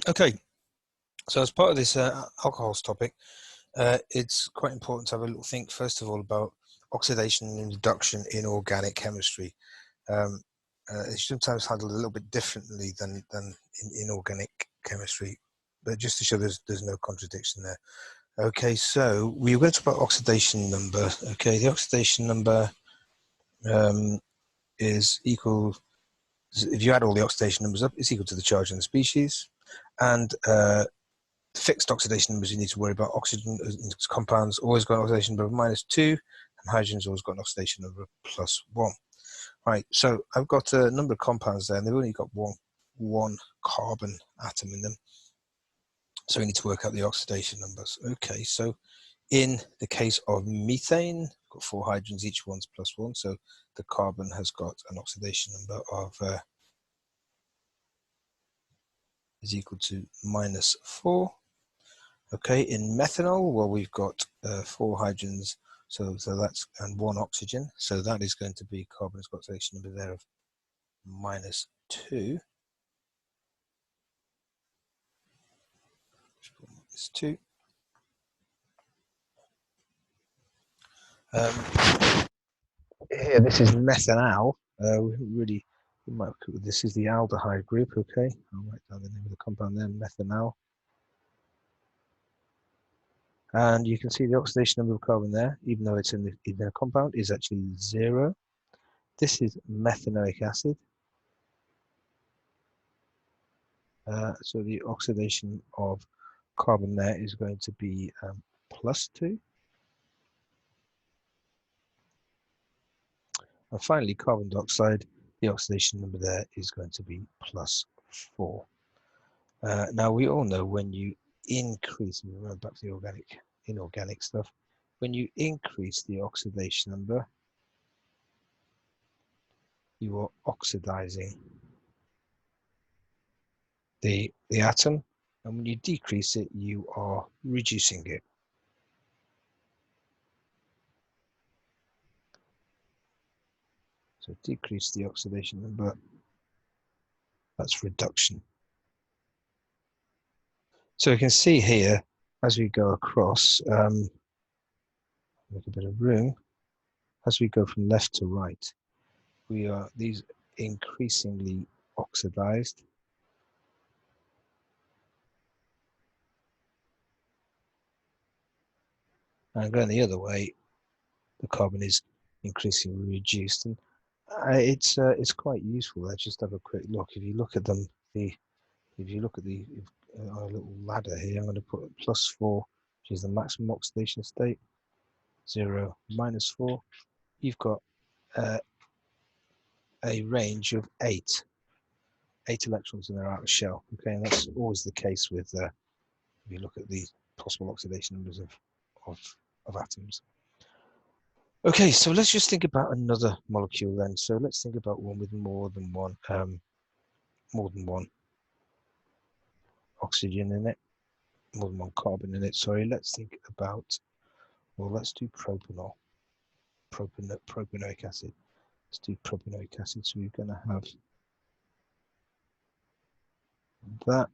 Okay, so as part of this alcohols topic, it's quite important to have a little think, first of all, about oxidation and reduction in organic chemistry. It's sometimes handled a little bit differently than in inorganic chemistry, but just to show there's no contradiction there. Okay, so we're going to talk about oxidation number. Okay, the oxidation number is equal, if you add all the oxidation numbers up, it's equal to the charge in the species. And fixed oxidation numbers you need to worry about. Oxygen compounds always got an oxidation number of -2, and hydrogen's always got an oxidation number of +1. Right, so I've got a number of compounds there, and they've only got one carbon atom in them. So we need to work out the oxidation numbers. Okay, so in the case of methane, we've got 4 hydrogens, each one's +1, so the carbon has got an oxidation number of is equal to -4. Okay, in methanol, well, we've got 4 hydrogens, so that's, and 1 oxygen, so that is going to be carbon's oxidation number there of -2. -2. Here, this is methanal. We might, this is the aldehyde group. Okay, I'll write down the name of the compound there, methanal. And you can see the oxidation number of carbon there, even though it's in a compound, is actually 0. This is methanoic acid. So the oxidation of carbon there is going to be +2. And finally, carbon dioxide, the oxidation number there is going to be +4. Now, we all know when you increase, and remember back to the inorganic stuff, when you increase the oxidation number, you are oxidizing the atom, and when you decrease it, you are reducing it. So decrease the oxidation number, that's reduction. So you can see here, as we go across, make a bit of room, as we go from left to right, these increasingly oxidized. And going the other way, the carbon is increasingly reduced, and it's quite useful. Let's just have a quick look. If you look at them, if you look at our little ladder here, I'm going to put +4, which is the maximum oxidation state, 0, -4. You've got a range of 8 electrons in their outer shell. Okay, and that's always the case with if you look at the possible oxidation numbers of atoms. Okay, so let's just think about another molecule then. So let's think about one with more than one oxygen in it, more than one carbon in it. Sorry, let's think about, well, let's do propanol, propanoic acid. Let's do propanoic acid. So we're going to have that.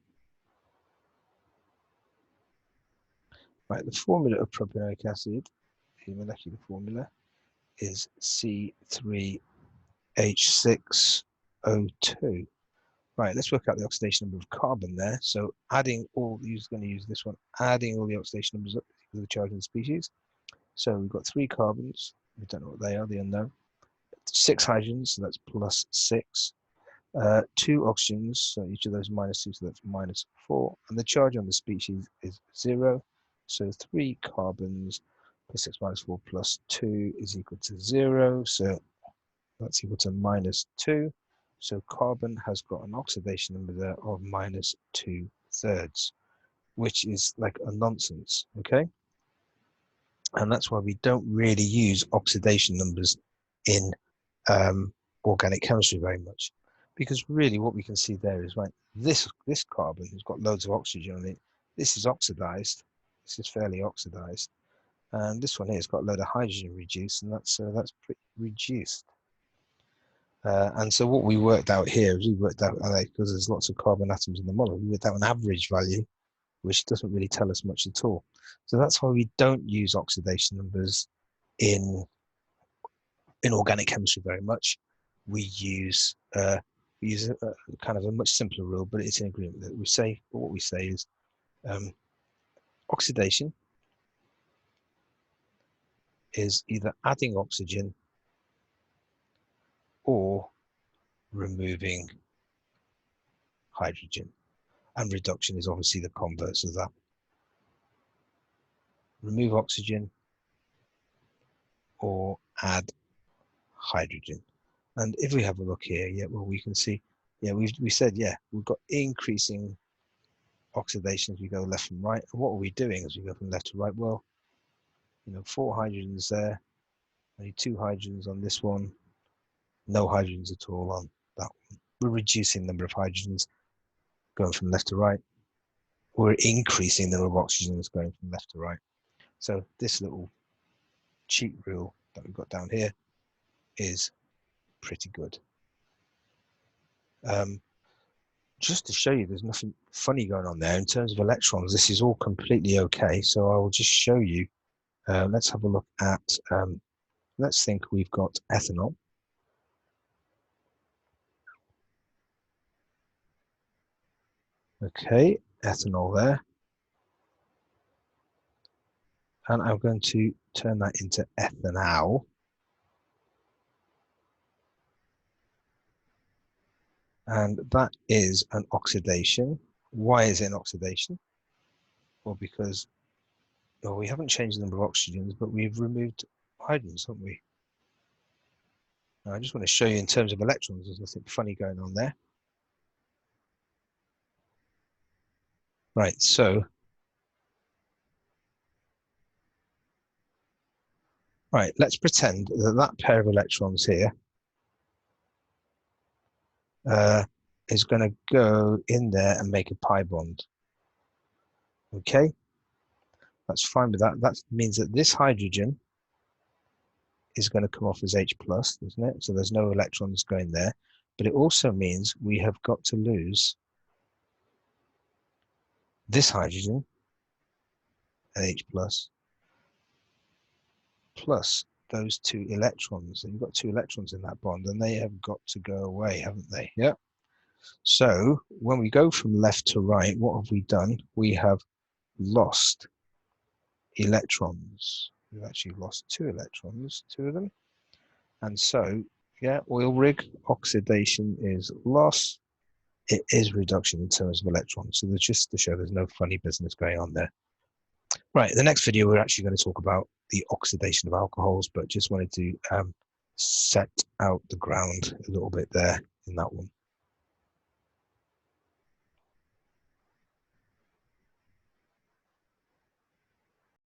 Right, the formula of propanoic acid, the molecular formula, is C3H6O2. Right, let's work out the oxidation number of carbon there. So adding all, you're going to use this one, adding all the oxidation numbers up to the charge of the species. So we've got 3 carbons, we don't know what they are, the unknown. 6 hydrogens, so that's +6. 2 oxygens, so each of those -2, so that's -4. And the charge on the species is 0. So 3 carbons plus 6 -4 plus 2 is equal to 0. So that's equal to -2. So carbon has got an oxidation number there of -2/3, which is like a nonsense, okay? And that's why we don't really use oxidation numbers in organic chemistry very much, because really what we can see there is, right, this carbon has got loads of oxygen on it. This is oxidized. This is fairly oxidized, and this one here has got a load of hydrogen reduced, and that's pretty reduced. And so what we worked out here is we worked out, because there's lots of carbon atoms in the molecule, we worked out an average value, which doesn't really tell us much at all. So that's why we don't use oxidation numbers in organic chemistry very much. We use a kind of a much simpler rule, but it's in agreement that we say, what we say is oxidation is either adding oxygen or removing hydrogen. And reduction is obviously the converse of that. Remove oxygen or add hydrogen. And if we have a look here, yeah, well, we can see, yeah, we said, yeah, we've got increasing oxidation as we go left and right. And what are we doing as we go from left to right? Well, 4 hydrogens there, only 2 hydrogens on this one, no hydrogens at all on that one. We're reducing the number of hydrogens going from left to right. We're increasing the number of oxygens going from left to right. So this little cheat rule that we've got down here is pretty good. Just to show you there's nothing funny going on there in terms of electrons, this is all completely okay. So I will just show you. Let's have a look at, let's think we've got ethanol. Okay, ethanol there. And I'm going to turn that into ethanol. And that is an oxidation. Why is it an oxidation? Well, because we haven't changed the number of oxygens, but we've removed hydrogens, haven't we? Now, I just want to show you in terms of electrons, there's nothing funny going on there. Right, so, right, let's pretend that that pair of electrons here is going to go in there and make a pi bond. Okay, that's fine with that. That means that this hydrogen is going to come off as H plus, isn't it? So there's no electrons going there. But it also means we have got to lose this hydrogen, H plus those 2 electrons. And you've got 2 electrons in that bond, and they have got to go away, haven't they? Yeah. So when we go from left to right, what have we done? We have lost electrons. We've actually lost 2 electrons, 2 of them. And so, yeah, oil rig, oxidation is loss. It is reduction in terms of electrons. So that's just to show there's no funny business going on there. Right, the next video, we're actually going to talk about the oxidation of alcohols, but just wanted to set out the ground a little bit there in that one.